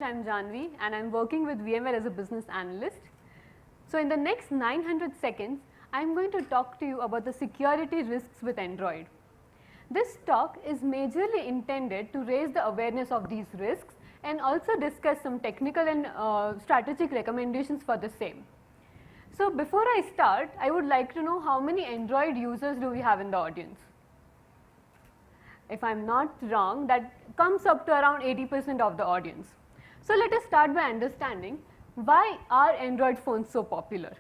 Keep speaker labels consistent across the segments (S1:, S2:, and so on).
S1: I'm Janvi and I'm working with VMware as a business analyst. So in the next 900 seconds, I'm going to talk to you about the security risks with Android. This talk is majorly intended to raise the awareness of these risks and also discuss some technical and strategic recommendations for the same. So before I start, I would like to know how many Android users do we have in the audience? If I'm not wrong, that comes up to around 80% of the audience. So let us start by understanding why are Android phones so popular.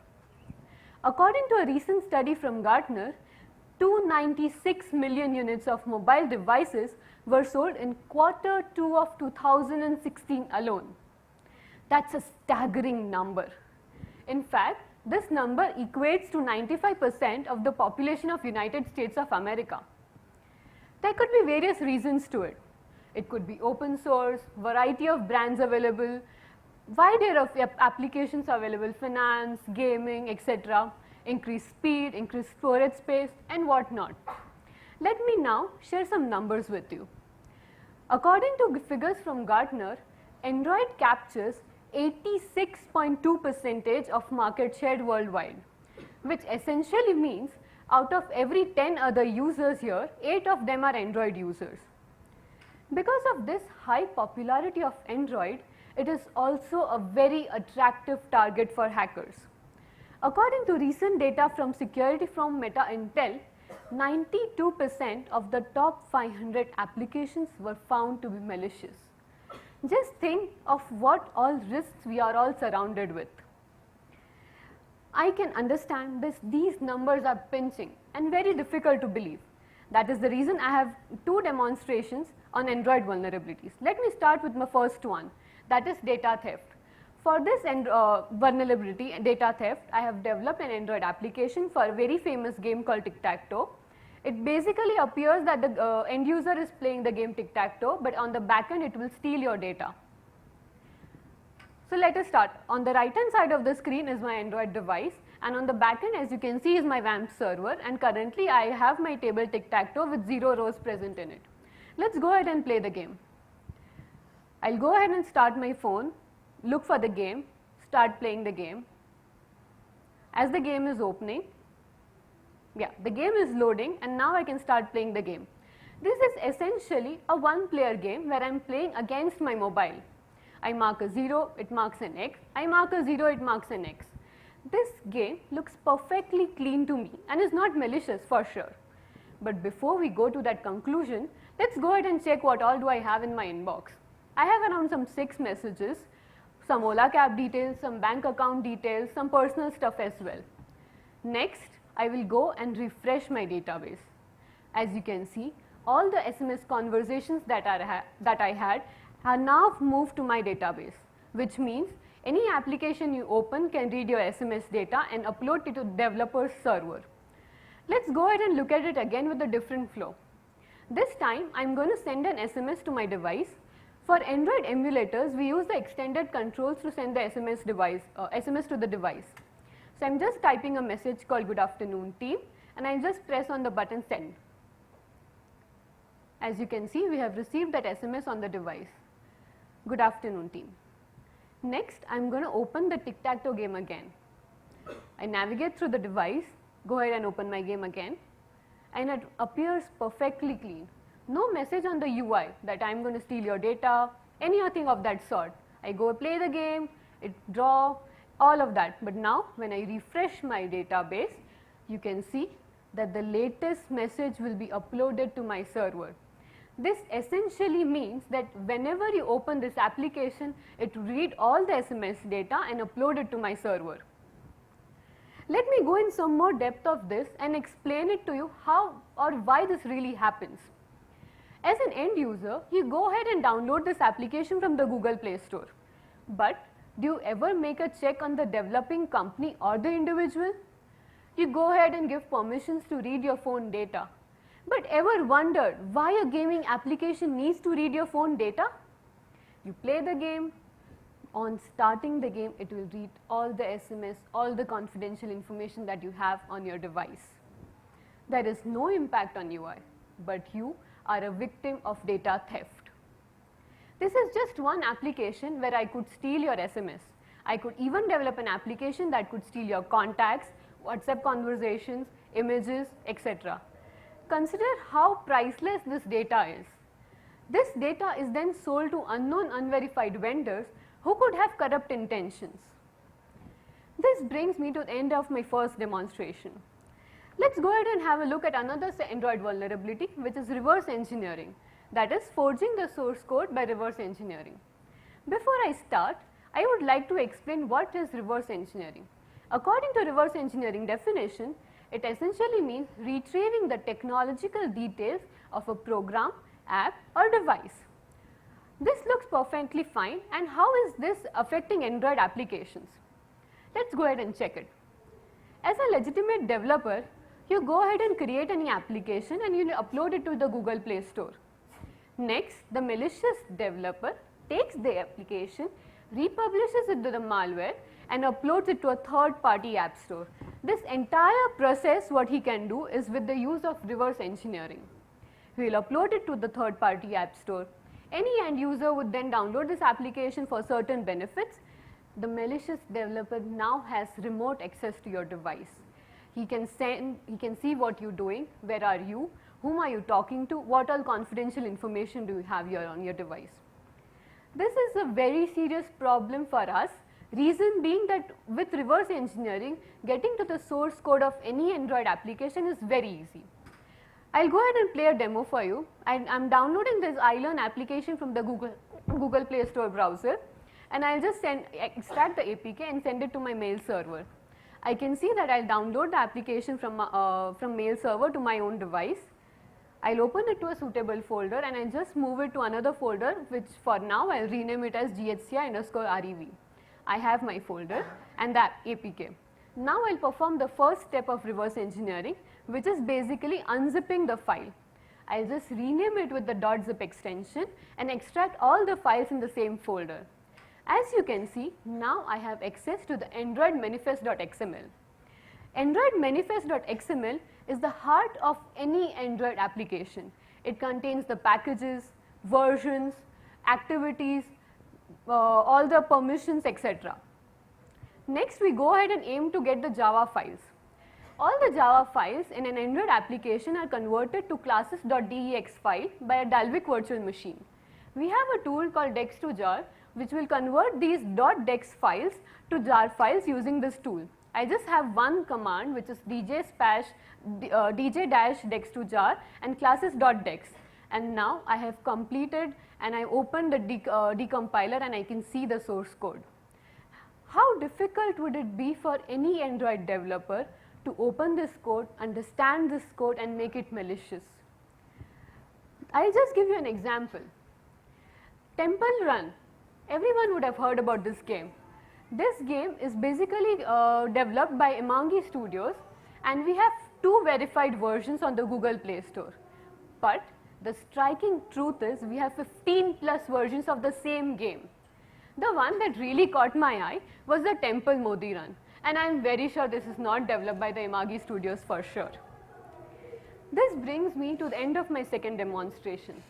S1: According to a recent study from Gartner, 296 million units of mobile devices were sold in Q2 of 2016 alone. That's a staggering number. In fact, this number equates to 95% of the population of United States of America. There could be various reasons to it. It could be open source, variety of brands available, wide array of applications available, finance, gaming, etc., increased speed, increased storage space, and whatnot. Let me now share some numbers with you. According to figures from Gartner, Android captures 86.2% of market share worldwide, which essentially means out of every 10 other users here, 8 of them are Android users. Because of this high popularity of Android, it is also a very attractive target for hackers. According to recent data from security firm Intel, 92% of the top 500 applications were found to be malicious. Just think of what all risks we are all surrounded with. I can understand these numbers are pinching and very difficult to believe. That is the reason I have two demonstrations on Android vulnerabilities. Let me start with my first one, that is data theft. For this vulnerability, data theft, I have developed an Android application for a very famous game called Tic-Tac-Toe. It basically appears that the end user is playing the game Tic-Tac-Toe, but on the back end it will steal your data. So let us start. On the right hand side of the screen is my Android device, and on the back end, as you can see, is my WAMP server, and currently I have my table Tic-Tac-Toe with 0 rows present in it. Let's go ahead and play the game. I'll go ahead and start my phone, look for the game, start playing the game. As the game is opening, the game is loading, and now I can start playing the game. This is essentially a one-player game where I'm playing against my mobile. I mark a 0, it marks an X. I mark a 0, it marks an X. This game looks perfectly clean to me and is not malicious for sure. But before we go to that conclusion, let's go ahead and check what all do I have in my inbox. I have around some 6 messages, some Ola cab details, some bank account details, some personal stuff as well. Next, I will go and refresh my database. As you can see, all the SMS conversations that I had are now moved to my database, which means any application you open can read your SMS data and upload it to the developer's server. Let's go ahead and look at it again with a different flow. This time I am going to send an SMS to my device. For Android emulators, we use the extended controls to send the SMS to the device. So I am just typing a message called "Good afternoon team," and I just press on the button send. As you can see, we have received that SMS on the device. Good afternoon team. Next, I am going to open the Tic-Tac-Toe game again. I navigate through the device, go ahead and open my game again, and it appears perfectly clean. No message on the UI that I am going to steal your data, anything of that sort. I go play the game, it draw, all of that. But now when I refresh my database, you can see that the latest message will be uploaded to my server. This essentially means that whenever you open this application, it will read all the SMS data and upload it to my server. Let me go in some more depth of this and explain it to you how or why this really happens. As an end user, you go ahead and download this application from the Google Play Store. But do you ever make a check on the developing company or the individual? You go ahead and give permissions to read your phone data. But ever wondered why a gaming application needs to read your phone data? You play the game, on starting the game it will read all the SMS, all the confidential information that you have on your device. There is no impact on UI, but you are a victim of data theft. This is just one application where I could steal your SMS. I could even develop an application that could steal your contacts, WhatsApp conversations, images, etc. Consider how priceless this data is. This data is then sold to unknown unverified vendors who could have corrupt intentions. This brings me to the end of my first demonstration. Let's go ahead and have a look at another Android vulnerability, which is reverse engineering, that is forging the source code by reverse engineering. Before I start, I would like to explain what is reverse engineering. According to reverse engineering definition, it essentially means retrieving the technological details of a program, app or device. This looks perfectly fine, and how is this affecting Android applications? Let's go ahead and check it. As a legitimate developer, you go ahead and create any application and you upload it to the Google Play Store. Next, the malicious developer takes the application, republishes it to the malware and uploads it to a third-party app store. This entire process, what he can do is with the use of reverse engineering. He will upload it to the third-party app store. Any end user would then download this application for certain benefits. The malicious developer now has remote access to your device. He can see what you're doing, where are you, whom are you talking to, what all confidential information do you have here on your device. This is a very serious problem for us, reason being that with reverse engineering, getting to the source code of any Android application is very easy. I'll go ahead and play a demo for you. I'm downloading this iLearn application from the Google Play Store browser, and I'll just extract the APK and send it to my mail server. I can see that I'll download the application from mail server to my own device. I'll open it to a suitable folder and I'll just move it to another folder, which for now I'll rename it as ghci_rev. I have my folder and the APK. Now I'll perform the first step of reverse engineering, which is basically unzipping the file. I'll just rename it with the .zip extension and extract all the files in the same folder. As you can see, now I have access to the Android manifest.xml. Android manifest.xml is the heart of any Android application. It contains the packages, versions, activities, all the permissions, etc. Next, we go ahead and aim to get the Java files. All the Java files in an Android application are converted to classes.dex file by a Dalvik virtual machine. We have a tool called dex2jar, which will convert these .dex files to jar files using this tool. I just have one command, which is dj-dex2jar and classes.dex, and now I have completed and I opened the decompiler and I can see the source code. How difficult would it be for any Android developer to open this code, understand this code and make it malicious? I'll just give you an example. Temple Run. Everyone would have heard about this game. This game is basically developed by Emangi Studios, and we have 2 verified versions on the Google Play Store. But the striking truth is we have 15 plus versions of the same game. The one that really caught my eye was the Temple Modi Run, and I am very sure this is not developed by the Emangi Studios for sure. This brings me to the end of my second demonstration.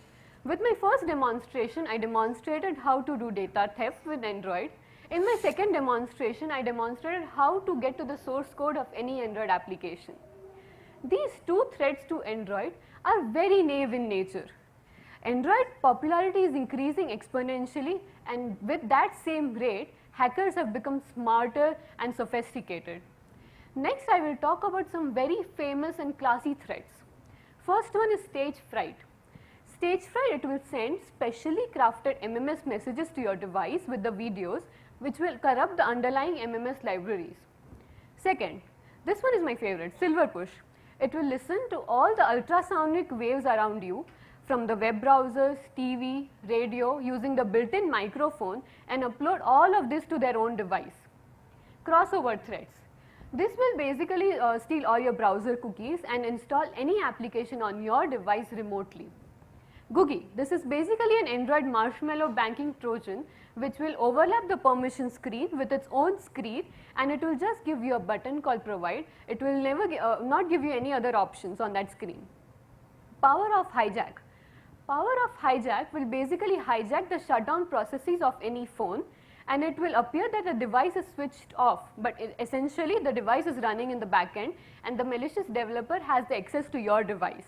S1: With my first demonstration, I demonstrated how to do data theft with Android. In my second demonstration, I demonstrated how to get to the source code of any Android application. These 2 threats to Android are very naive in nature. Android popularity is increasing exponentially, and with that same rate, hackers have become smarter and sophisticated. Next, I will talk about some very famous and classy threats. First one is stage fright. Stage fright, it will send specially crafted MMS messages to your device with the videos, which will corrupt the underlying MMS libraries. Second, this one is my favorite, silver push. It will listen to all the ultrasonic waves around you from the web browsers, TV, radio, using the built-in microphone and upload all of this to their own device. Crossover threats. This will basically steal all your browser cookies and install any application on your device remotely. Googie, this is basically an Android marshmallow banking Trojan, which will overlap the permission screen with its own screen, and it will just give you a button called provide. It will never not give you any other options on that screen. Power of hijack. Power of hijack will basically hijack the shutdown processes of any phone, and it will appear that the device is switched off, but essentially the device is running in the back end and the malicious developer has the access to your device.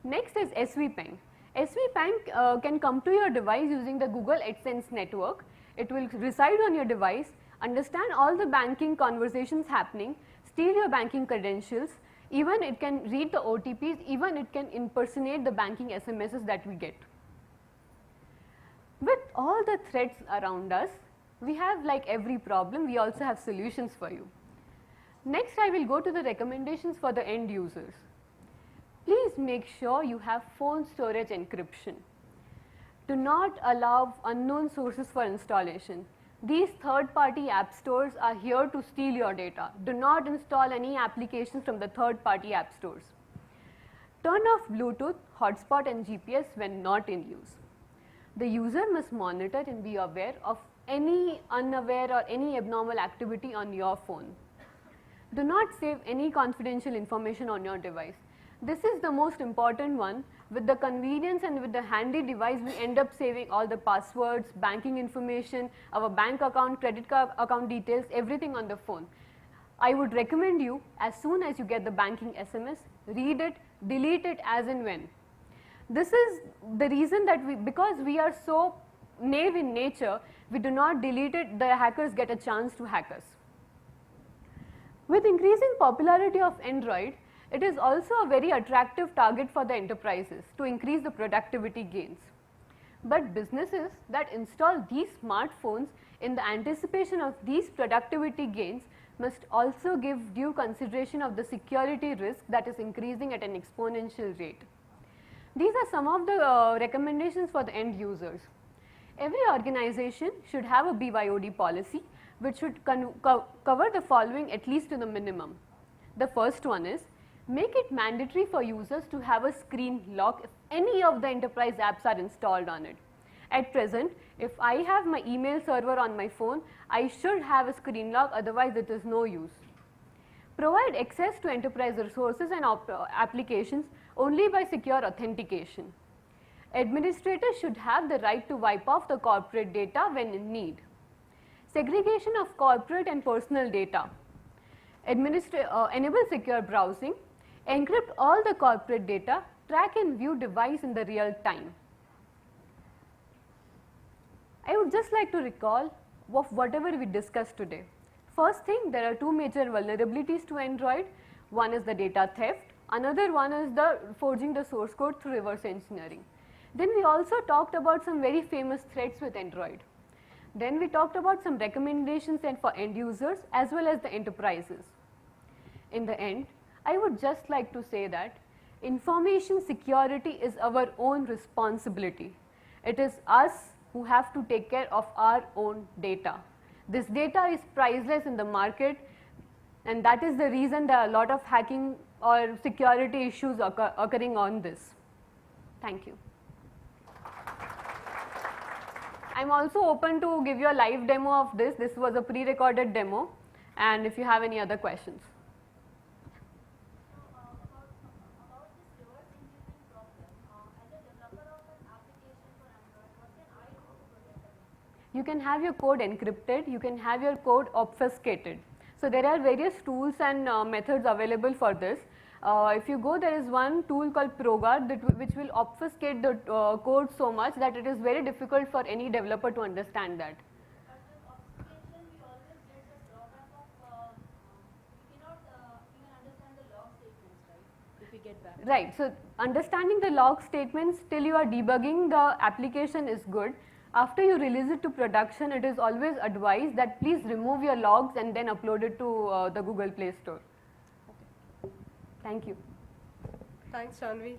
S1: Next is SVPeng. SVPeng can come to your device using the Google AdSense network. It will reside on your device, understand all the banking conversations happening, steal your banking credentials, even it can read the OTPs, even it can impersonate the banking SMSs that we get. With all the threats around us, we have, like every problem, we also have solutions for you. Next, I will go to the recommendations for the end users. Please make sure you have phone storage encryption. Do not allow unknown sources for installation. These third-party app stores are here to steal your data. Do not install any applications from the third-party app stores. Turn off Bluetooth, hotspot and GPS when not in use. The user must monitor and be aware of any unaware or any abnormal activity on your phone. Do not save any confidential information on your device. This is the most important one. With the convenience and with the handy device, we end up saving all the passwords, banking information, our bank account, credit card account details, everything on the phone. I would recommend you, as soon as you get the banking SMS, read it, delete it as and when. This is the reason that because we are so naive in nature, we do not delete it, the hackers get a chance to hack us. With increasing popularity of Android, it is also a very attractive target for the enterprises to increase the productivity gains. But businesses that install these smartphones in the anticipation of these productivity gains must also give due consideration of the security risk that is increasing at an exponential rate. These are some of the recommendations for the end users. Every organization should have a BYOD policy which should cover the following at least to the minimum. The first one is, make it mandatory for users to have a screen lock if any of the enterprise apps are installed on it. At present, if I have my email server on my phone, I should have a screen lock, otherwise it is no use. Provide access to enterprise resources and applications only by secure authentication. Administrators should have the right to wipe off the corporate data when in need. Segregation of corporate and personal data. Enable secure browsing. Encrypt all the corporate data. Track and view device in the real time. I would just like to recall of whatever we discussed today. First thing, there are two major vulnerabilities to Android. One is the data theft. Another one is the forging the source code through reverse engineering. Then we also talked about some very famous threats with Android. Then we talked about some recommendations and for end users as well as the enterprises. In the end, I would just like to say that information security is our own responsibility. It is us who have to take care of our own data. This data is priceless in the market, and that is the reason there are a lot of hacking or security issues occurring on this. Thank you. I am also open to give you a live demo of this. This was a pre-recorded demo, and if you have any other questions. You can have your code encrypted, you can have your code obfuscated. So there are various tools and methods available for this. If you go, there is one tool called ProGuard which will obfuscate the code so much that it is very difficult for any developer to understand that. Right, so understanding the log statements till you are debugging the application is good. After you release it to production, it is always advised that please remove your logs and then upload it to the Google Play Store. Okay. Thank you.
S2: Thanks, Shanvi.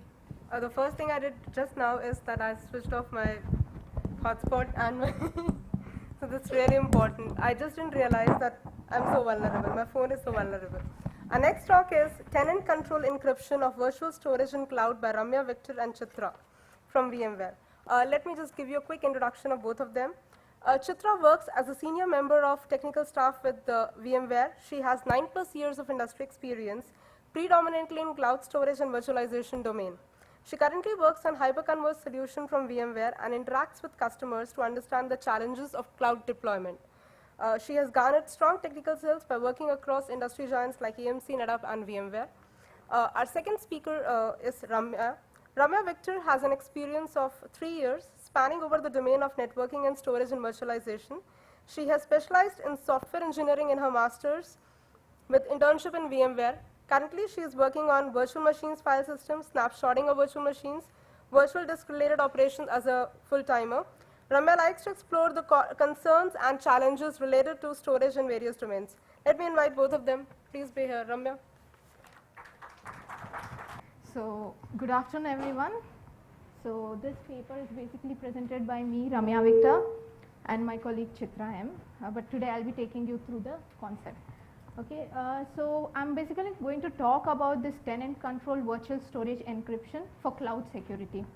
S2: The first thing I did just now is that I switched off my hotspot and my so that's really important. I just didn't realize that I'm so vulnerable. My phone is so vulnerable. Our next talk is Tenant Control Encryption of Virtual Storage in Cloud by Ramya, Victor and Chitra from VMware. Let me just give you a quick introduction of both of them. Chitra works as a senior member of technical staff with VMware. She has 9+ years of industry experience, predominantly in cloud storage and virtualization domain. She currently works on hyperconverged solution from VMware and interacts with customers to understand the challenges of cloud deployment. She has garnered strong technical skills by working across industry giants like EMC, NetApp, and VMware. Our second speaker is Ramya. Ramya Victor has an experience of 3 years spanning over the domain of networking and storage and virtualization. She has specialized in software engineering in her master's with internship in VMware. Currently, she is working on virtual machines file systems, snapshotting of virtual machines, virtual disk related operations as a full-timer. Ramya likes to explore the concerns and challenges related to storage in various domains. Let me invite both of them. Please be here, Ramya.
S3: So, good afternoon everyone. So, this paper is basically presented by me, Ramya Victor, and my colleague Chitra M. But today I'll be taking you through the concept. Okay, so I'm basically going to talk about this tenant control virtual storage encryption for cloud security.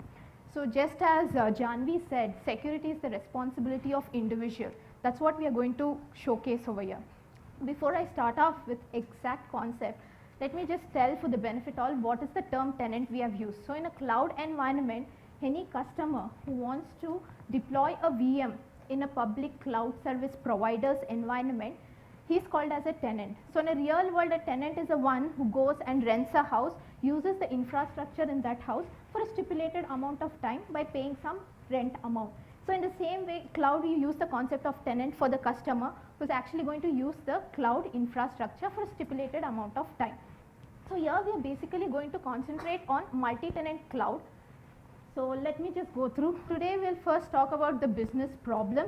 S3: So just as Janvi said, security is the responsibility of individual. That's what we are going to showcase over here. Before I start off with exact concept, let me just tell for the benefit all what is the term tenant we have used. So in a cloud environment, any customer who wants to deploy a VM in a public cloud service provider's environment, he's called as a tenant. So in a real world, a tenant is the one who goes and rents a house, uses the infrastructure in that house for a stipulated amount of time by paying some rent amount. So in the same way, cloud, you use the concept of tenant for the customer who's actually going to use the cloud infrastructure for a stipulated amount of time. So here we are basically going to concentrate on multi-tenant cloud. So let me just go through. Today we'll first talk about the business problem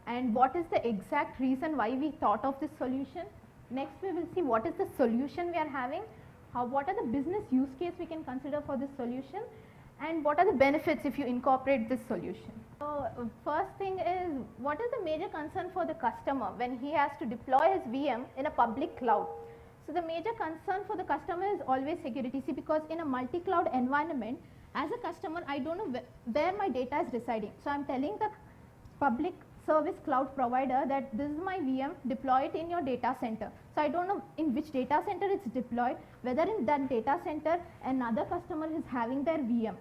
S3: and what is the exact reason why we thought of this solution. Next we will see what is the solution we are having, what are the business use case we can consider for this solution, and what are the benefits if you incorporate this solution. So first thing is, what is the major concern for the customer when he has to deploy his VM in a public cloud? So the major concern for the customer is always security. See, because in a multi-cloud environment, as a customer, I don't know where my data is residing. So I'm telling the public service cloud provider that this is my VM, deploy it in your data center. So I don't know in which data center it's deployed, whether in that data center another customer is having their VM,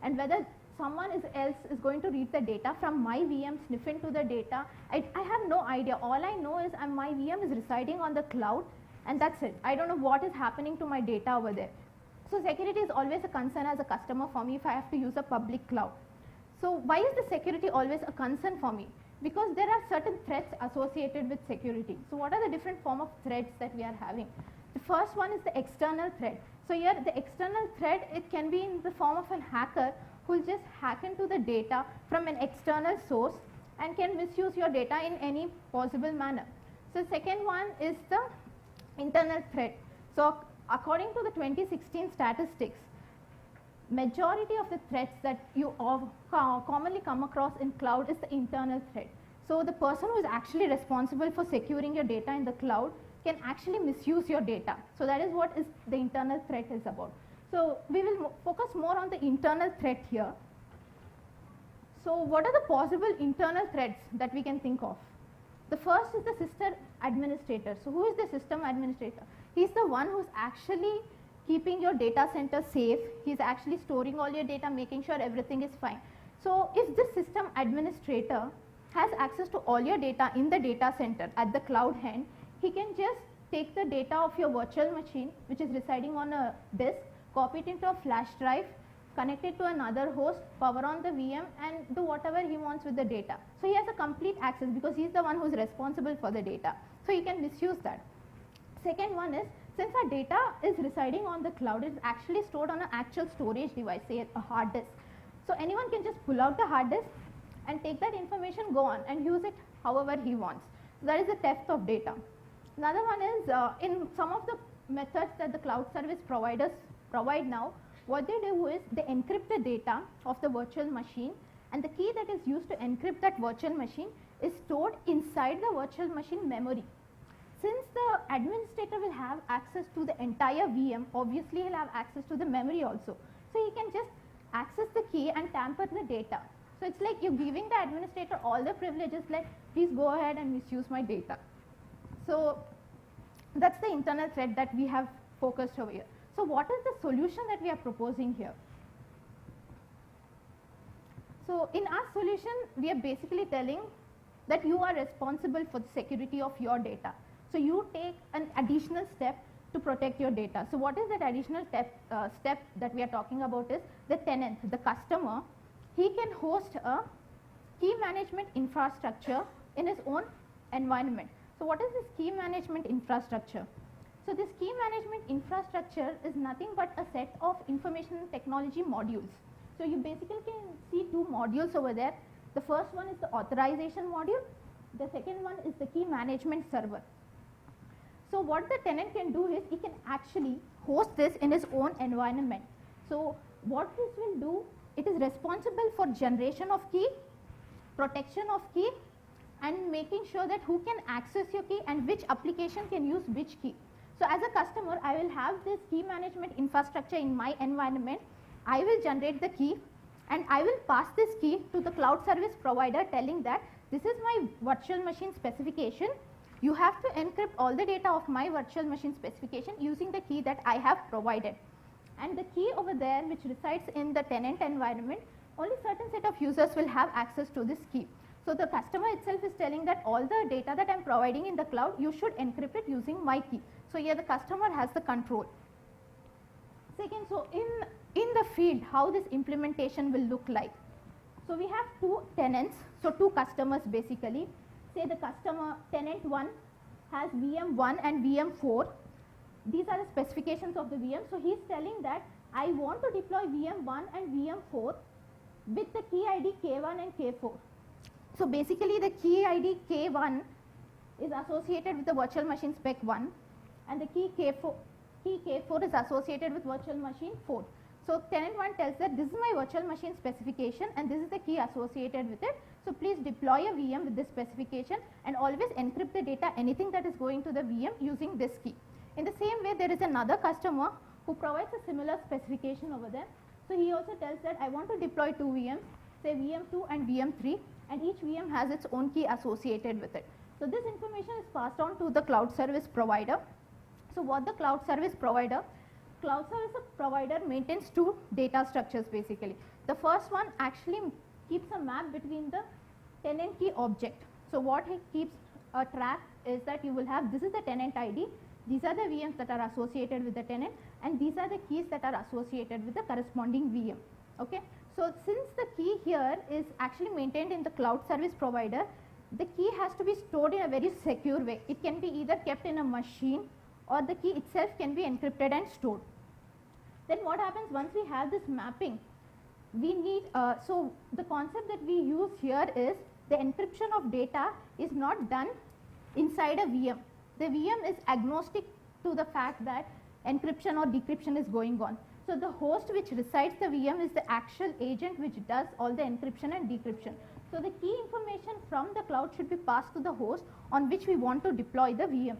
S3: and whether someone else is going to read the data from my VM, sniff into the data. I have no idea. All I know is my VM is residing on the cloud, and that's it. I don't know what is happening to my data over there. So security is always a concern as a customer for me if I have to use a public cloud. So why is the security always a concern for me? Because there are certain threats associated with security. So what are the different form of threats that we are having? The first one is the external threat. So here the external threat, it can be in the form of a hacker who will just hack into the data from an external source and can misuse your data in any possible manner. So second one is the internal threat. So according to the 2016 statistics, majority of the threats that you commonly come across in cloud is the internal threat. So the person who is actually responsible for securing your data in the cloud can actually misuse your data. So that is what is the internal threat is about. So we will focus more on the internal threat here. So what are the possible internal threats that we can think of? The first is the system administrator. So who is the system administrator? He's the one who's actually keeping your data center safe. He's actually storing all your data, making sure everything is fine. So if this system administrator has access to all your data in the data center at the cloud end, he can just take the data of your virtual machine, which is residing on a disk, copy it into a flash drive, connect it to another host, power on the VM, and do whatever he wants with the data. So he has a complete access because he's the one who's responsible for the data. So he can misuse that. Second one is, since our data is residing on the cloud, it's actually stored on an actual storage device, say a hard disk. So anyone can just pull out the hard disk and take that information, go on and use it however he wants. So that is the theft of data. Another one is in some of the methods that the cloud service providers provide now, what they do is they encrypt the data of the virtual machine, and the key that is used to encrypt that virtual machine is stored inside the virtual machine memory. Since the administrator will have access to the entire VM, obviously he'll have access to the memory also. So he can just access the key and tamper the data. So it's like you're giving the administrator all the privileges, like please go ahead and misuse my data. So that's the internal threat that we have focused over here. So what is the solution that we are proposing here? So in our solution, we are basically telling that you are responsible for the security of your data. So you take an additional step to protect your data. So what is that additional step that we are talking about is the tenant, the customer, he can host a key management infrastructure in his own environment. So what is this key management infrastructure? So this key management infrastructure is nothing but a set of information technology modules. So you basically can see two modules over there. The first one is the authorization module. The second one is the key management server. So what the tenant can do is he can actually host this in his own environment. So what this will do, it is responsible for generation of key, protection of key, and making sure that who can access your key and which application can use which key. So as a customer, I will have this key management infrastructure in my environment. I will generate the key and I will pass this key to the cloud service provider telling that this is my virtual machine specification. You have to encrypt all the data of my virtual machine specification using the key that I have provided. And the key over there which resides in the tenant environment, only certain set of users will have access to this key. So the customer itself is telling that all the data that I am providing in the cloud, you should encrypt it using my key. So here the customer has the control. Second, so in the field, how this implementation will look like. So we have two tenants, so two customers basically. Say the customer tenant 1 has VM1 and VM4. These are the specifications of the VM. So he is telling that I want to deploy VM1 and VM4 with the key ID K1 and K4. So basically the key ID K1 is associated with the virtual machine spec 1 and the key K4 is associated with virtual machine 4. So tenant 1 tells that this is my virtual machine specification and this is the key associated with it. So please deploy a VM with this specification and always encrypt the data, anything that is going to the VM using this key. In the same way, there is another customer who provides a similar specification over there. So he also tells that I want to deploy two VMs, say VM2 and VM3, and each VM has its own key associated with it. So this information is passed on to the cloud service provider. So what the cloud service provider maintains two data structures basically. The first one actually keeps a map between the tenant key object. So what he keeps a track is that you will have, this is the tenant ID, these are the VMs that are associated with the tenant, and these are the keys that are associated with the corresponding VM. Okay. So since the key here is actually maintained in the cloud service provider, the key has to be stored in a very secure way. It can be either kept in a machine or the key itself can be encrypted and stored. Then what happens once we have this mapping, we need, so the concept that we use here is the encryption of data is not done inside a VM. The VM is agnostic to the fact that encryption or decryption is going on. So the host which resides the VM is the actual agent which does all the encryption and decryption. So the key information from the cloud should be passed to the host on which we want to deploy the VM.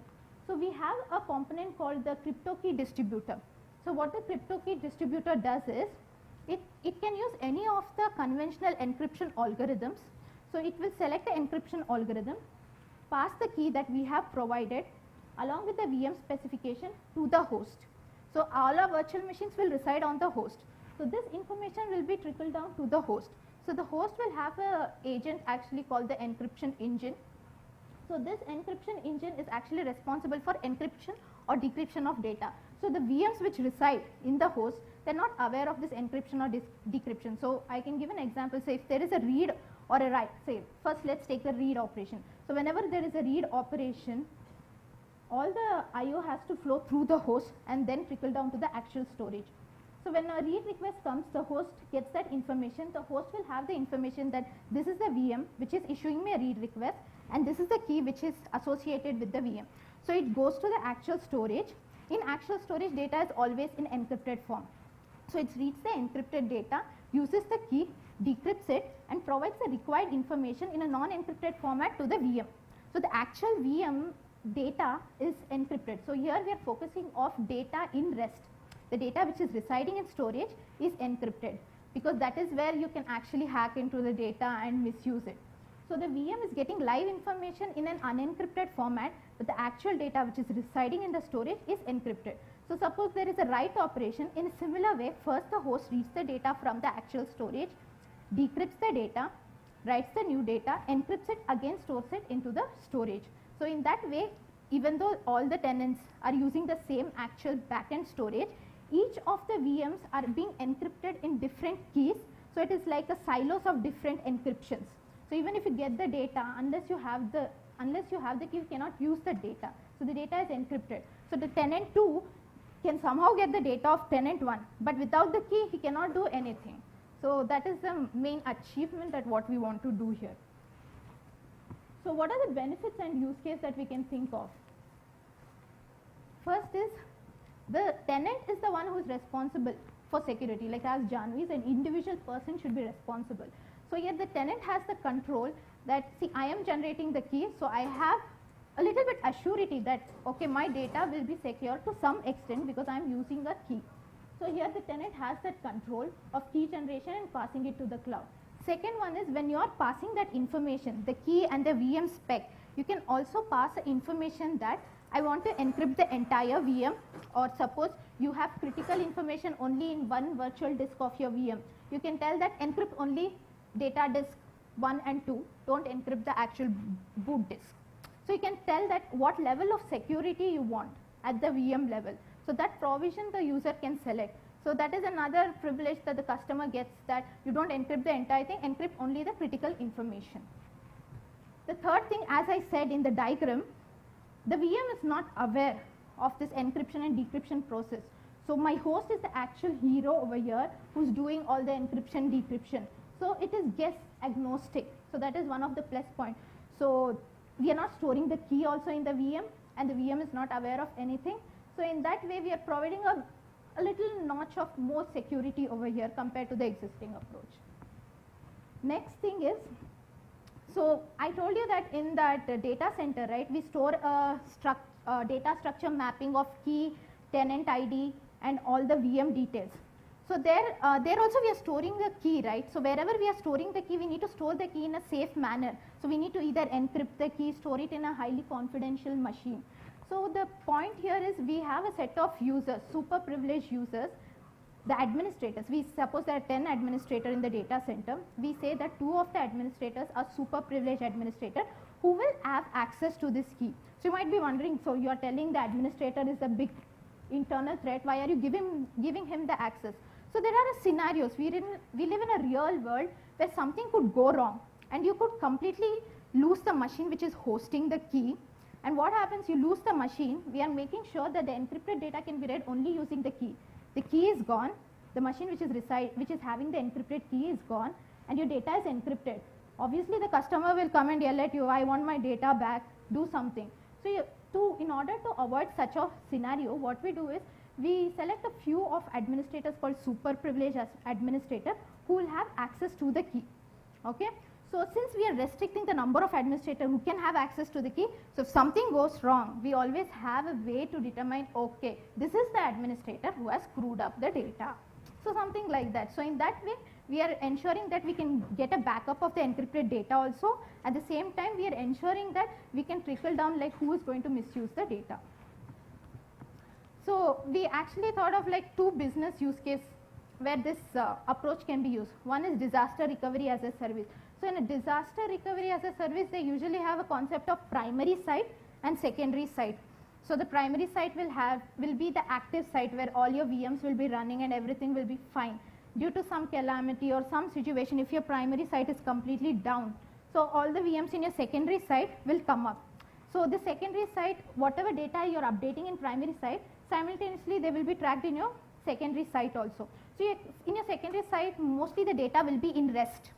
S3: So we have a component called the crypto key distributor. So what the crypto key distributor does is, it can use any of the conventional encryption algorithms. So it will select the encryption algorithm, pass the key that we have provided along with the VM specification to the host. So all our virtual machines will reside on the host. So this information will be trickled down to the host. So the host will have an agent actually called the Encryption Engine. So this Encryption Engine is actually responsible for encryption or decryption of data. So the VMs which reside in the host, they are not aware of this encryption or decryption. So I can give an example. Say if there is a read or a write, say first let's take the read operation. So whenever there is a read operation, all the IO has to flow through the host and then trickle down to the actual storage. So when a read request comes, the host gets that information. The host will have the information that this is the VM which is issuing me a read request and this is the key which is associated with the VM. So it goes to the actual storage. In actual storage, data is always in encrypted form. So it reads the encrypted data, uses the key, decrypts it and provides the required information in a non-encrypted format to the VM. So the actual VM data is encrypted. So here we are focusing off data in rest. The data which is residing in storage is encrypted because that is where you can actually hack into the data and misuse it. So the VM is getting live information in an unencrypted format, but the actual data which is residing in the storage is encrypted. So suppose there is a write operation. In a similar way, first the host reads the data from the actual storage, decrypts the data, writes the new data, encrypts it, again stores it into the storage. So in that way, even though all the tenants are using the same actual backend storage, each of the VMs are being encrypted in different keys. So it is like a silos of different encryptions. So even if you get the data, unless you have the key, you cannot use the data. So the data is encrypted. So the tenant 2 can somehow get the data of tenant 1, but without the key, he cannot do anything. So that is the main achievement that what we want to do here. So what are the benefits and use case that we can think of? First is the tenant is the one who is responsible for security. Like as Janvi is, an individual person should be responsible. So here the tenant has the control that, see, I am generating the key, so I have a little bit assurity that, okay, my data will be secure to some extent because I am using a key. So here the tenant has that control of key generation and passing it to the cloud. Second one is when you are passing that information, the key and the VM spec, you can also pass the information that I want to encrypt the entire VM, or suppose you have critical information only in one virtual disk of your VM. You can tell that encrypt only data disk 1 and 2, don't encrypt the actual boot disk. So you can tell that what level of security you want at the VM level. So that provision the user can select. So that is another privilege that the customer gets, that you don't encrypt the entire thing, encrypt only the critical information. The third thing, as I said in the diagram, the VM is not aware of this encryption and decryption process. So my host is the actual hero over here who's doing all the encryption, decryption. So it is guest agnostic. So that is one of the plus points. So we are not storing the key also in the VM, and the VM is not aware of anything. So in that way, we are providing a little notch of more security over here compared to the existing approach. Next thing is, so I told you that in that data center, right, we store a data structure mapping of key, tenant ID, and all the VM details. So there also we are storing the key, right? So wherever we are storing the key, we need to store the key in a safe manner. So we need to either encrypt the key, store it in a highly confidential machine. So the point here is we have a set of users, super privileged users, the administrators. We suppose there are 10 administrators in the data center. We say that 2 of the administrators are super privileged administrators who will have access to this key. So you might be wondering, so you are telling the administrator is a big internal threat, why are you giving him the access? So there are scenarios. We live in a real world where something could go wrong and you could completely lose the machine which is hosting the key. And what happens, you lose the machine, we are making sure that the encrypted data can be read only using the key. The key is gone, the machine which is having the encrypted key is gone, and your data is encrypted. Obviously the customer will come and yell at you, I want my data back, do something. So in order to avoid such a scenario, what we do is, we select a few of administrators called super privileged administrator who will have access to the key. Okay? So since we are restricting the number of administrators who can have access to the key, so if something goes wrong, we always have a way to determine, okay, this is the administrator who has screwed up the data. So something like that. So in that way, we are ensuring that we can get a backup of the encrypted data also. At the same time, we are ensuring that we can trickle down like who is going to misuse the data. So we actually thought of like 2 business use cases where this approach can be used. One is disaster recovery as a service. So in a disaster recovery as a service, they usually have a concept of primary site and secondary site. So the primary site will be the active site where all your VMs will be running and everything will be fine. Due to some calamity or some situation, if your primary site is completely down, so all the VMs in your secondary site will come up. So the secondary site, whatever data you are updating in primary site, simultaneously they will be tracked in your secondary site also. So in your secondary site, mostly the data will be in rest.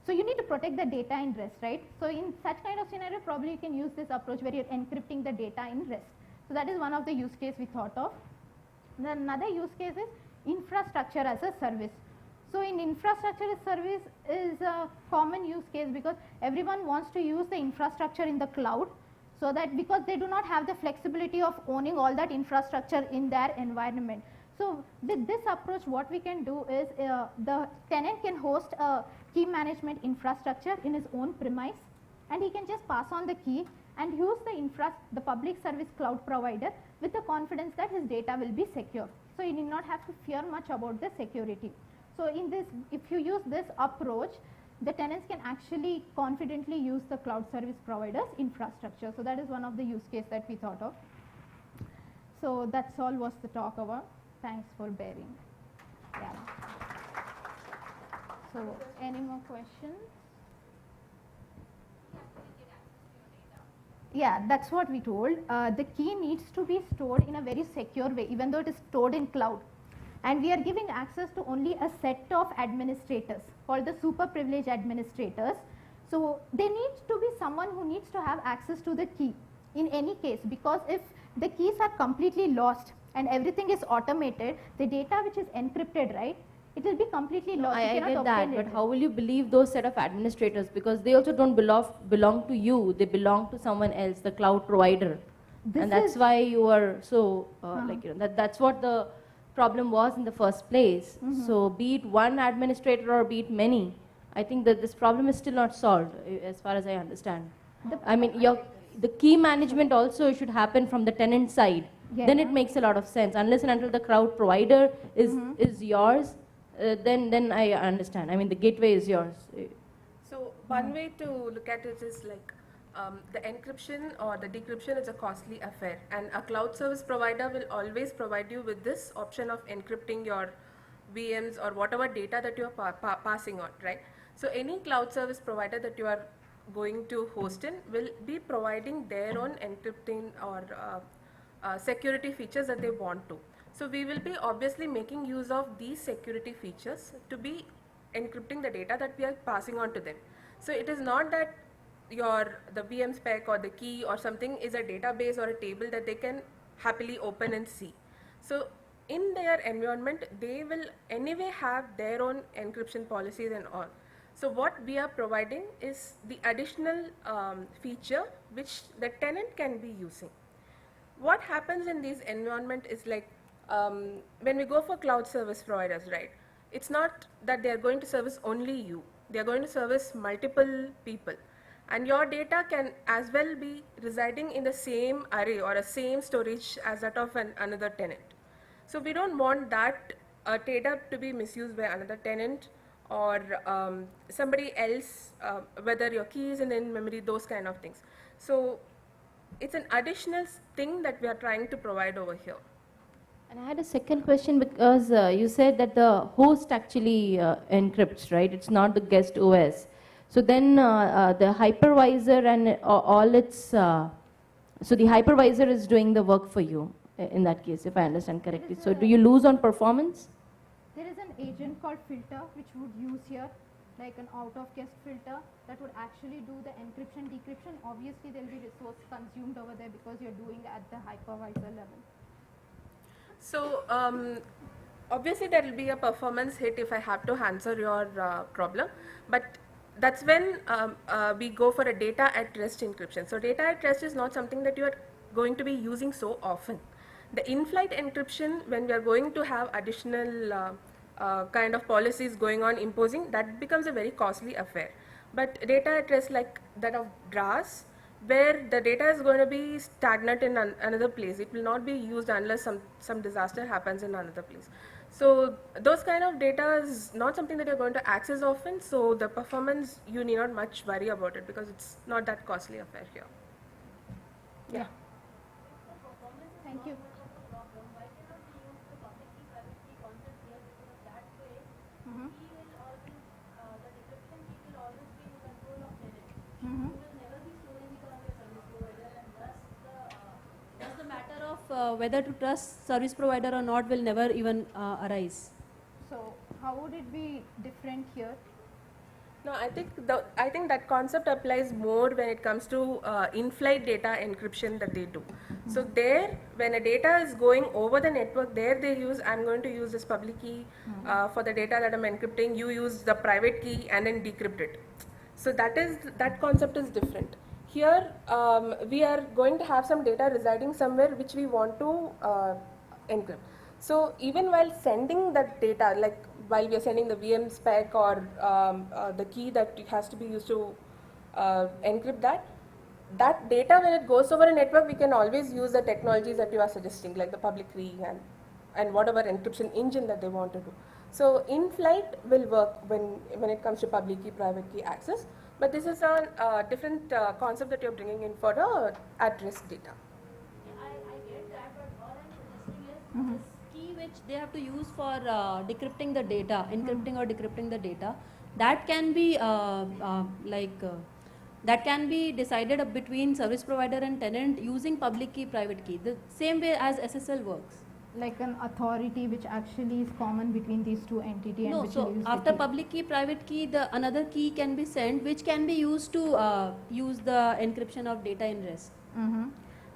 S3: So you need to protect the data in rest, right? So in such kind of scenario, probably you can use this approach where you're encrypting the data in rest. So that is one of the use case we thought of. Then another use case is infrastructure as a service. So in infrastructure as a service is a common use case because everyone wants to use the infrastructure in the cloud, so that because they do not have the flexibility of owning all that infrastructure in their environment. So with this approach, what we can do is the tenant can host a key management infrastructure in his own premise, and he can just pass on the key and use the public service cloud provider with the confidence that his data will be secure. So you need not have to fear much about the security. So in this, if you use this approach, the tenants can actually confidently use the cloud service provider's infrastructure. So that is one of the use case that we thought of. So that's all was the talk about. Thanks for bearing. Yeah. So any more questions? Yeah, that's what we told. The key needs to be stored in a very secure way, even though it is stored in cloud. And we are giving access to only a set of administrators called the super privileged administrators. So there needs to be someone who needs to have access to the key in any case, because if the keys are completely lost and everything is automated, the data which is encrypted, right, it will be completely lost.
S4: I
S3: cannot
S4: get that,
S3: obtain
S4: but
S3: it.
S4: how will you believe those set of administrators? Because they also don't belong to you, they belong to someone else, the cloud provider.
S3: This
S4: And that's
S3: is-
S4: why you are so, like, you know, that's what the problem was in the first place. So be it one administrator or be it many, I think that this problem is still not solved, as far as I understand. I mean, the key management also should happen from the tenant side.
S3: Yeah.
S4: Then it makes a lot of sense. Unless and until the cloud provider is yours, then I understand. I mean, the gateway is yours.
S2: So one way to look at it is like the encryption or the decryption is a costly affair, and a cloud service provider will always provide you with this option of encrypting your VMs or whatever data that you are passing on, right? So any cloud service provider that you are going to host in will be providing their own encrypting or security features that they want to. So we will be obviously making use of these security features to be encrypting the data that we are passing on to them. So it is not that the VM spec or the key or something is a database or a table that they can happily open and see. So in their environment, they will anyway have their own encryption policies and all. So what we are providing is the additional feature which the tenant can be using. What happens in these environment is like when we go for cloud service providers, right? It's not that they are going to service only you. They are going to service multiple people. And your data can as well be residing in the same array or a same storage as that of another tenant. So we don't want that data to be misused by another tenant or somebody else, whether your key is in memory, those kind of things. So it's an additional thing that we are trying to provide over here.
S4: And I had a second question because you said that the host actually encrypts, right? It's not the guest OS. So then the hypervisor and all its, so the hypervisor is doing the work for you in that case, if I understand correctly. So do you lose on performance?
S3: There is an agent called filter which would use here, like an out-of-guest filter that would actually do the encryption, decryption. Obviously, there will be resource consumed over there because you're doing at the hypervisor level.
S2: So obviously there will be a performance hit if I have to answer your problem, but that's when we go for a data at rest encryption. So data at rest is not something that you are going to be using so often. The in-flight encryption, when we are going to have additional kind of policies going on imposing, that becomes a very costly affair. But data at rest like that of DRAS, where the data is going to be stagnant in another place, it will not be used unless some disaster happens in another place. So those kind of data is not something that you're going to access often, so the performance, you need not much worry about it because it's not that costly affair here. Yeah.
S3: Thank you.
S5: Thus the matter of whether to trust service provider or not will never even arise.
S3: So how would it be different here?
S2: No, I think that concept applies more when it comes to in-flight data encryption that they do. So there, when a data is going over the network, there they use, I'm going to use this public key for the data that I'm encrypting, you use the private key and then decrypt it. So that concept is different. Here, we are going to have some data residing somewhere which we want to encrypt. So even while sending that data, like while we are sending the VM spec or the key that has to be used to encrypt that data, when it goes over a network, we can always use the technologies that you are suggesting, like the public key and whatever encryption engine that they want to do.
S6: So in-flight will work when it comes to public key, private key access, but this is a different concept that you're bringing in for the at-risk data.
S5: I get that, but all I'm suggesting is this key which they have to use for decrypting the data, encrypting or decrypting the data, that can be that can be decided between service provider and tenant using public key, private key, the same way as SSL works.
S3: Like an authority which actually is common between these two entities and
S5: No,
S3: which
S5: so
S3: will use the
S5: after
S3: key.
S5: public key, private key, the another key can be sent, which can be used to use the encryption of data in rest.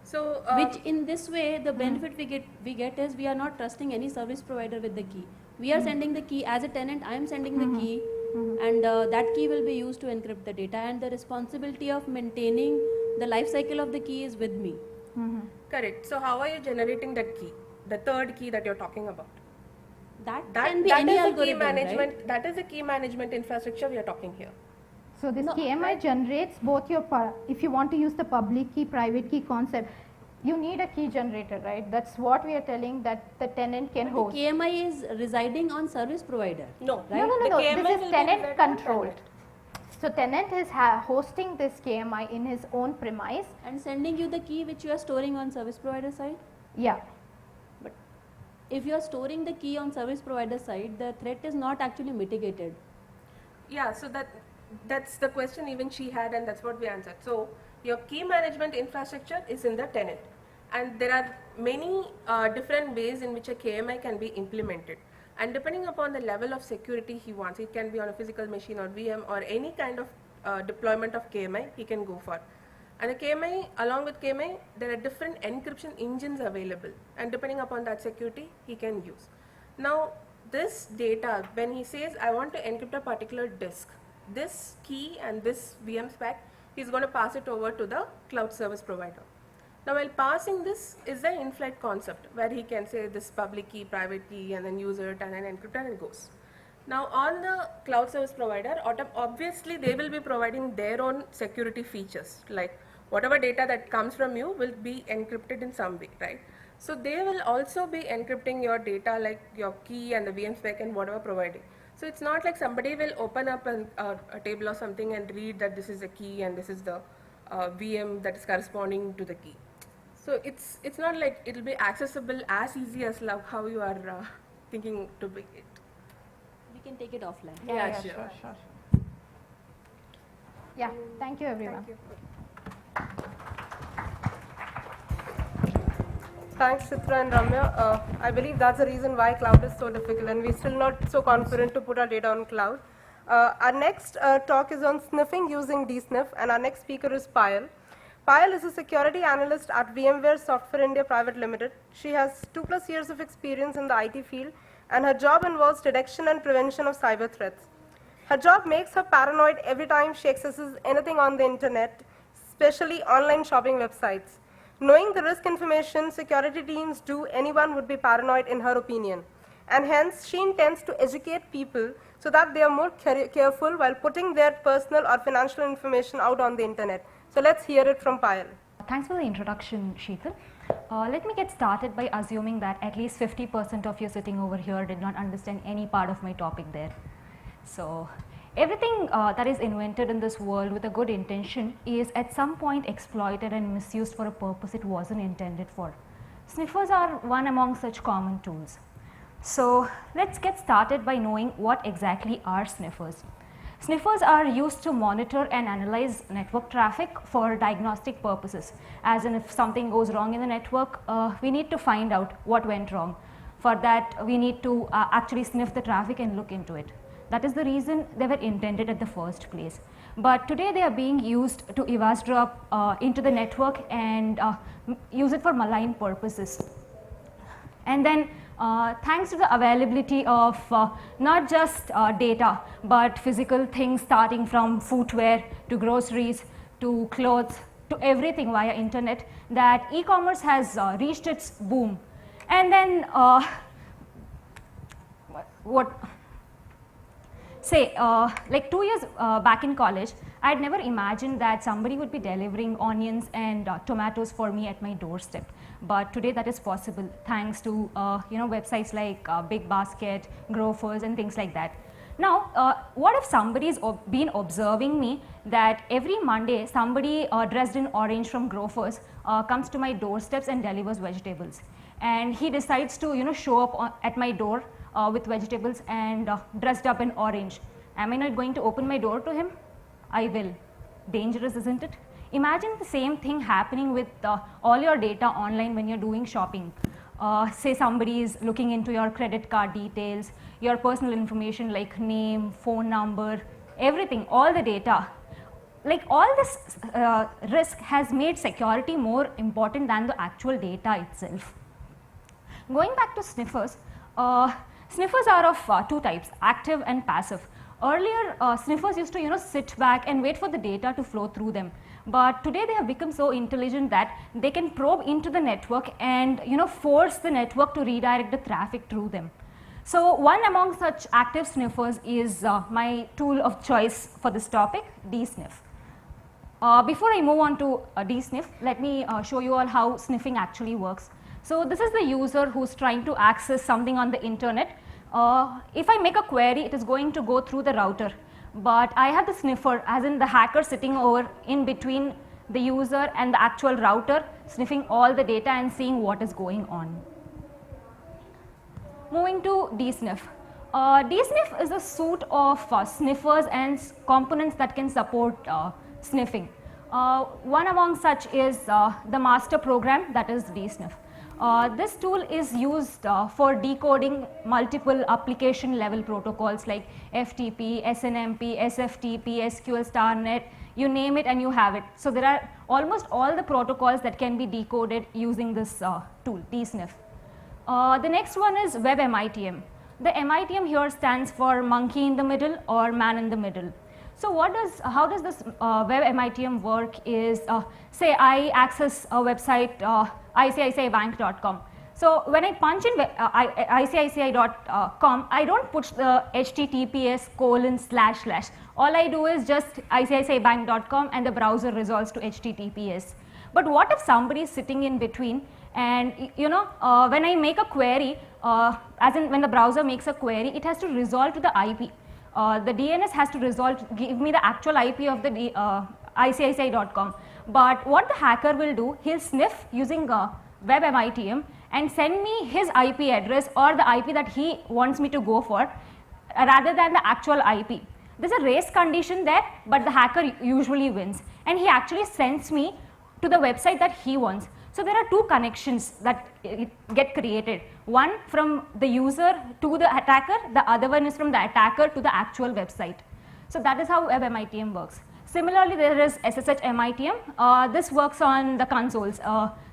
S6: So
S5: Which in this way, the benefit we get is we are not trusting any service provider with the key. We are sending the key as a tenant. I am sending the key, and that key will be used to encrypt the data. And the responsibility of maintaining the life cycle of the key is with me.
S6: correct. So how are you generating that key, the third key that you're talking about?
S5: That
S6: That,
S5: can be
S6: that
S5: any
S6: is the key
S5: algorithm,
S6: management.
S5: right?
S6: That is the key management infrastructure we are talking here.
S3: So this
S5: No,
S3: KMI generates both your, if you want to use the public key, private key concept, you need a key generator, right? That's what we are telling that the tenant can host.
S5: KMI is residing on service provider.
S6: No,
S3: No, no,
S6: the
S3: no,
S6: KMI
S3: this
S6: will
S3: is
S6: be
S3: tenant
S6: residing on
S3: controlled.
S6: tenant.
S3: So tenant is hosting this KMI in his own premise.
S5: And sending you the key which you are storing on service provider side.
S3: Yeah.
S5: But if you are storing the key on service provider side, the threat is not actually mitigated.
S6: Yeah, so that's the question even she had, and that's what we answered. So your key management infrastructure is in the tenant, and there are many different ways in which a KMI can be implemented. And depending upon the level of security he wants, it can be on a physical machine or VM or any kind of deployment of KMI he can go for. And the KMI, along with KMI, there are different encryption engines available, and depending upon that security he can use. Now this data, when he says I want to encrypt a particular disk, this key and this VM spec, he's going to pass it over to the cloud service provider. Now while passing this is the in-flight concept where he can say this public key, private key, and then use it and then encrypt and it goes. Now on the cloud service provider, obviously they will be providing their own security features, like whatever data that comes from you will be encrypted in some way, right? So they will also be encrypting your data, like your key and the VM spec and whatever providing. So it's not like somebody will open up a table or something and read that this is the key and this is the VM that is corresponding to the key. So it's not like it will be accessible as easy as how you are thinking to be it.
S5: We can take it offline.
S6: Yeah, sure.
S3: Yeah, thank you everyone.
S2: Thank you. Thanks, Chitra and Ramya. I believe that's the reason why cloud is so difficult, and we're still not so confident to put our data on cloud. Our next talk is on sniffing using DSniff, and our next speaker is Payal. Payal is a security analyst at VMware Software India Private Limited. She has 2+ years of experience in the IT field, and her job involves detection and prevention of cyber threats. Her job makes her paranoid every time she accesses anything on the internet, especially online shopping websites. Knowing the risk information security teams do, anyone would be paranoid in her opinion. And hence, she intends to educate people so that they are more careful while putting their personal or financial information out on the internet. So let's hear it from Payal.
S7: Thanks for the introduction, Sheetal. Let me get started by assuming that at least 50% of you sitting over here did not understand any part of my topic there. So everything that is invented in this world with a good intention is at some point exploited and misused for a purpose it wasn't intended for. Sniffers are one among such common tools. So let's get started by knowing what exactly are sniffers. Sniffers are used to monitor and analyze network traffic for diagnostic purposes, as in if something goes wrong in the network, we need to find out what went wrong. For that, we need to actually sniff the traffic and look into it. That is the reason they were intended at the first place. But today they are being used to eavesdrop into the network and use it for malign purposes. And then thanks to the availability of not just data but physical things, starting from footwear to groceries to clothes to everything via internet, that e-commerce has reached its boom. And then like 2 years back in college, I had never imagined that somebody would be delivering onions and tomatoes for me at my doorstep. but today that is possible thanks to websites like Big Basket, Grofers and things like that. Now, what if somebody's been observing me that every Monday somebody dressed in orange from Grofers comes to my doorsteps and delivers vegetables, and he decides to show up at my door with vegetables and dressed up in orange. Am I not going to open my door to him? I will. Dangerous, isn't it? Imagine the same thing happening with all your data online when you're doing shopping. Say somebody is looking into your credit card details, your personal information like name, phone number, everything, all the data. Like all this risk has made security more important than the actual data itself. Going back to sniffers, sniffers are of two types, active and passive. Earlier, sniffers used to sit back and wait for the data to flow through them. But today they have become so intelligent that they can probe into the network and force the network to redirect the traffic through them. So one among such active sniffers is my tool of choice for this topic, dsniff. Before I move on to dsniff, let me show you all how sniffing actually works. So this is the user who's trying to access something on the internet. If I make a query, it is going to go through the router, but I have the sniffer, as in the hacker sitting over in between the user and the actual router, sniffing all the data and seeing what is going on. Moving to dsniff. Dsniff is a suite of sniffers and components that can support sniffing. One among such is the master program, that is dsniff. This tool is used for decoding multiple application level protocols like FTP, SNMP, SFTP, SQL StarNet, you name it and you have it. So there are almost all the protocols that can be decoded using this tool, dsniff. The next one is WebMITM. The MITM here stands for monkey in the middle or man in the middle. So how does this WebMITM work is, say I access a website ICICIbank.com. So when I punch in ICICI.com, I don't push the HTTPS://. All I do is just ICICIbank.com and the browser resolves to HTTPS. But what if somebody is sitting in between and when I make a query, as in when the browser makes a query, it has to resolve to the IP. The DNS has to give me the actual IP of the ICICI.com. But what the hacker will do, he'll sniff using WebMITM and send me his IP address or the IP that he wants me to go for rather than the actual IP. There's a race condition there, but the hacker usually wins, and he actually sends me to the website that he wants. So there are two connections that get created, one from the user to the attacker, the other one is from the attacker to the actual website. So that is how WebMITM works. Similarly, there is SSH-MITM. This works on the consoles.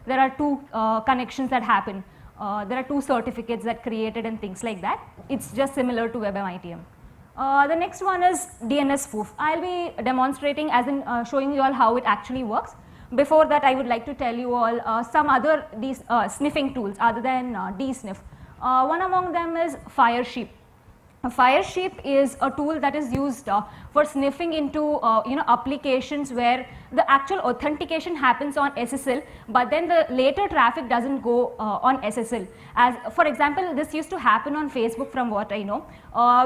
S7: There are two connections that happen. There are two certificates that created and things like that. It's just similar to WebMITM. The next one is DNS spoof. I'll be demonstrating as in showing you all how it actually works. Before that, I would like to tell you all some other sniffing tools other than dsniff. One among them is Firesheep. Firesheep is a tool that is used for sniffing into applications where the actual authentication happens on SSL, but then the later traffic doesn't go on SSL. As for example, this used to happen on Facebook from what I know.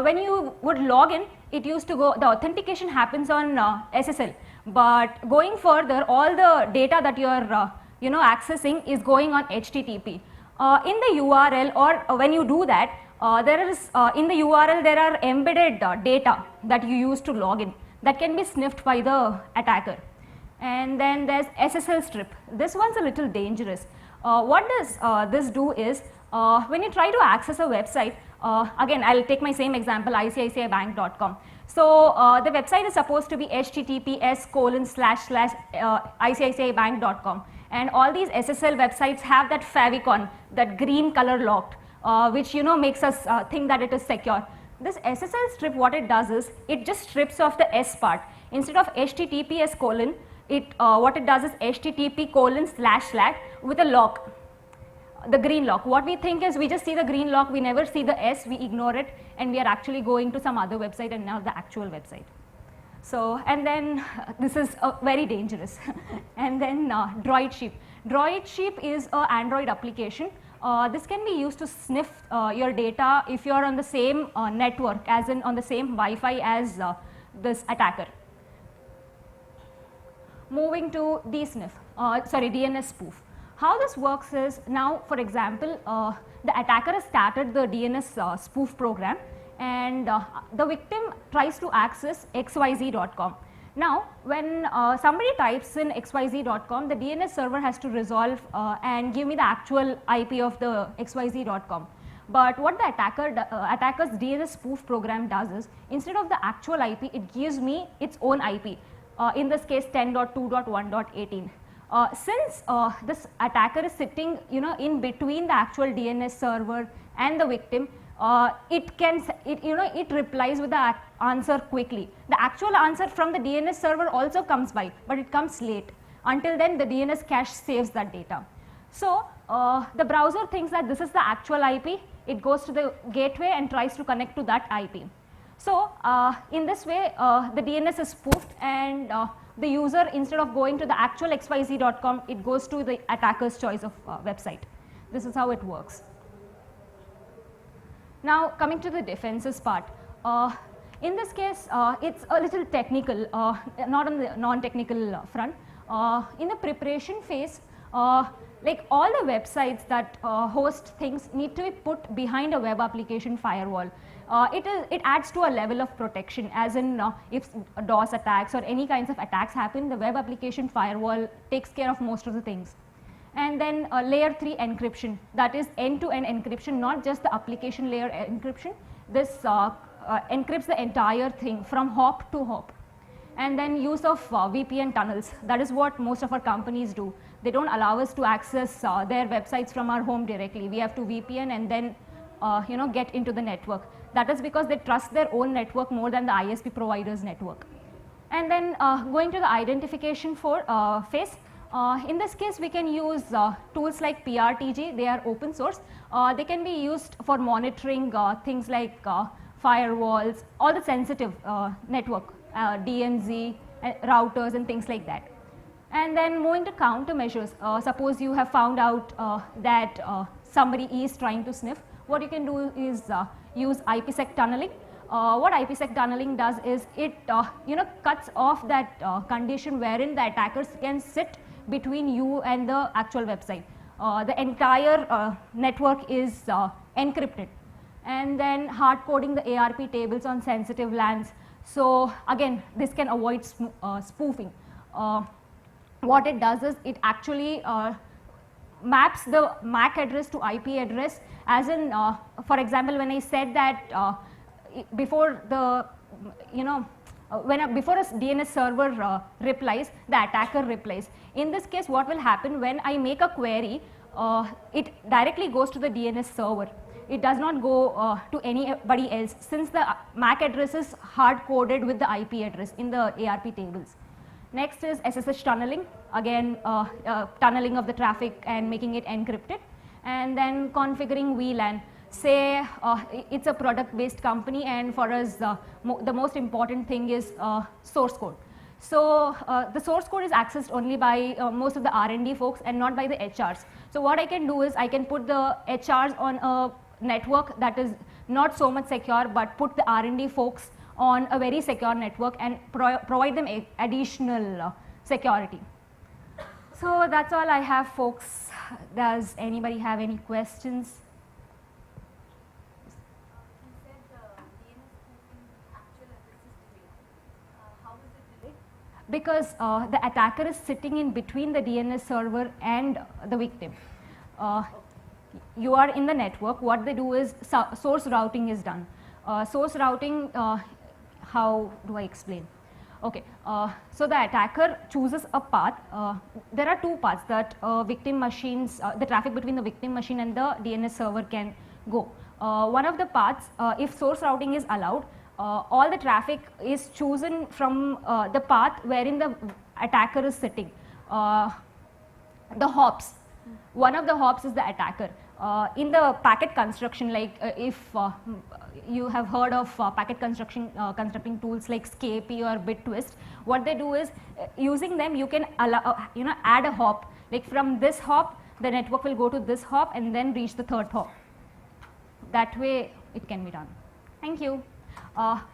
S7: When you would log in, it used to go, the authentication happens on SSL, but going further, all the data that you are accessing is going on HTTP. In the URL, or when you do that, there is in the URL there are embedded data that you use to log in that can be sniffed by the attacker. And then there's SSL strip. This one's a little dangerous. What does this do is when you try to access a website, again I'll take my same example, ICICIbank.com. So the website is supposed to be https://ICICIbank.com, and all these SSL websites have that favicon, that green color locked, which makes us think that it is secure. This SSL strip, what it does is it just strips off the S part. Instead of HTTPS:, what it does is HTTP:// with a lock, the green lock. What we think is we just see the green lock, we never see the S, we ignore it, and we are actually going to some other website and not the actual website. So, and then this is very dangerous. And then Droid Sheep. Droid Sheep is an Android application. This can be used to sniff your data if you are on the same network, as in on the same Wi-Fi as this attacker. Moving to DNS spoof. How this works is, now for example, the attacker has started the DNS spoof program, and the victim tries to access xyz.com. Now when somebody types in xyz.com, the DNS server has to resolve and give me the actual IP of the xyz.com. But what the attacker's DNS spoof program does is, instead of the actual IP, it gives me its own IP, in this case 10.2.1.18. Since this attacker is sitting in between the actual DNS server and the victim, it replies with the answer quickly. The actual answer from the DNS server also comes by, but it comes late. Until then, the DNS cache saves that data. So the browser thinks that this is the actual IP. It goes to the gateway and tries to connect to that IP. So in this way, the DNS is spoofed, and the user, instead of going to the actual xyz.com, it goes to the attacker's choice of website. This is how it works. Now coming to the defenses part. In this case, it's a little technical, not on the non-technical front. In the preparation phase, like all the websites that host things need to be put behind a web application firewall. It adds to a level of protection, as in if DOS attacks or any kinds of attacks happen, the web application firewall takes care of most of the things. And then layer 3 encryption, that is end-to-end encryption, not just the application layer encryption. This encrypts the entire thing from hop to hop. And then use of VPN tunnels, that is what most of our companies do. They don't allow us to access their websites from our home directly. We have to VPN and then get into the network. That is because they trust their own network more than the ISP provider's network. And then going to the identification phase. In this case, we can use tools like PRTG. They are open source. They can be used for monitoring things like firewalls, all the sensitive network, DNZ, routers and things like that. And then moving to countermeasures. Suppose you have found out that somebody is trying to sniff. What you can do is use IPsec tunneling. What IPsec tunneling does is it cuts off that condition wherein the attackers can sit between you and the actual website. The entire network is encrypted. And then hard coding the ARP tables on sensitive LANs. So again, this can avoid spoofing. What it does is it actually maps the MAC address to IP address, as in for example, when I said that before the before a DNS server replies, the attacker replies. In this case, what will happen when I make a query, it directly goes to the DNS server. It does not go to anybody else, since the MAC address is hard coded with the IP address in the ARP tables. Next is SSH tunneling, again tunneling of the traffic and making it encrypted. And then configuring VLAN. Say it's a product based company, and for us the most important thing is source code. So the source code is accessed only by most of the R&D folks and not by the HRs. So what I can do is I can put the HRs on a network that is not so much secure, but put the R&D folks on a very secure network and provide them additional security. So that's all I have, folks. Does anybody have any questions? Because the attacker is sitting in between the DNS server and the victim. You are in the network. What they do is source routing is done. Source routing, how do I explain? Okay, so the attacker chooses a path. There are two paths that victim machines, the traffic between the victim machine and the DNS server can go. One of the paths, if source routing is allowed, all the traffic is chosen from the path wherein the attacker is sitting. The hops, one of the hops is the attacker. In the packet construction, like if you have heard of packet constructing tools like Scapy or BitTwist, what they do is using them you can allow, add a hop. Like from this hop, the network will go to this hop and then reach the third hop. That way it can be done. Thank you.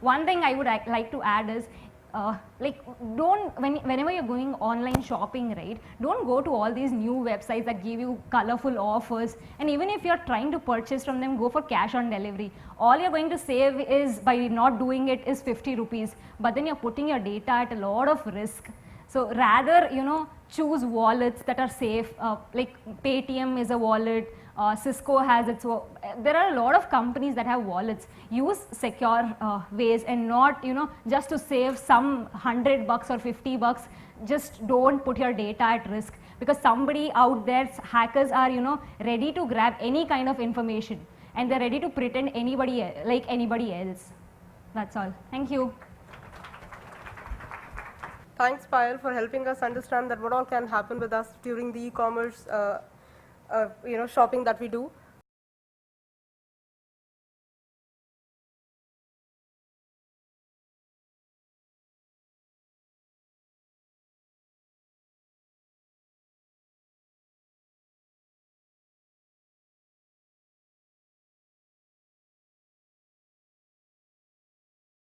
S7: One thing I would like to add is, like whenever you're going online shopping, right, don't go to all these new websites that give you colorful offers, and even if you're trying to purchase from them, go for cash on delivery. All you're going to save is, by not doing it, is 50 rupees, but then you're putting your data at a lot of risk. So rather, choose wallets that are safe, like Paytm is a wallet, Cisco has its, there are a lot of companies that have wallets. Use secure ways, and not, just to save some $100 or $50, just don't put your data at risk, because somebody out there, hackers are, ready to grab any kind of information, and they're ready to pretend like anybody else. That's all. Thank you.
S2: Thanks, Payal, for helping us understand that what all can happen with us during the e-commerce shopping that we do.